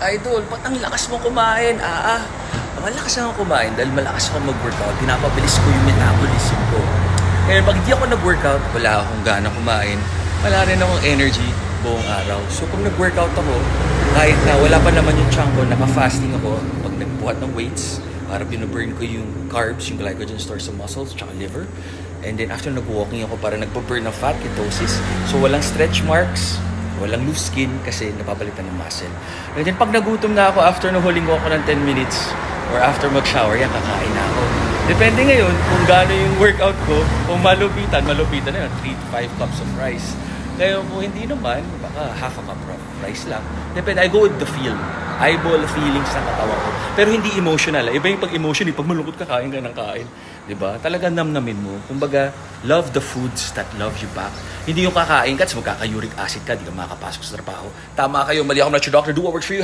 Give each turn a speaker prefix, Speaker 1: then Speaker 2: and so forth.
Speaker 1: Idol, ba't ang lakas mo kumain? Malakas ako kumain dahil malakas ako mag-workout. Pinapabilis ko yung metabolism ko. Ngayon, pag di ako nag-workout, wala akong gana kumain. Wala rin akong energy buong araw. So, pag nag-workout ako, kahit na wala pa naman yung chunk ko, naka-fasting ako, pag nagbuhat ng weights, para binaburn ko yung carbs, yung glycogen stores sa muscles, tsaka liver. And then, after nag-walking ako, para nagpa-burn ng fat, ketosis. So, walang stretch marks, walang loose skin kasi napapalitan ng muscle. And then, pag nagutom na ako, after nahuling ko ako ng 10 minutes, or after mag-shower, yan, kakain na ako. Depende ngayon kung gaano yung workout ko. Kung malupitan na yun, 3 to 5 cups of rice. Ngayon, kung hindi naman, baka half a cup of rice lang. Depende, I go with the feel. Eyeball feelings ng katawan ko. Pero hindi emotional. Iba yung pag-emotion, pag malungkot ka, kain ka ng kain. Diba? Talaga namnamin mo. Kumbaga, love the foods that love you back. Hindi yung kakain ka, magkaka-uric acid ka, di ka makakapasok sa trabaho. Tama kayo, mali ako, I'm not your doctor. Do what works for you.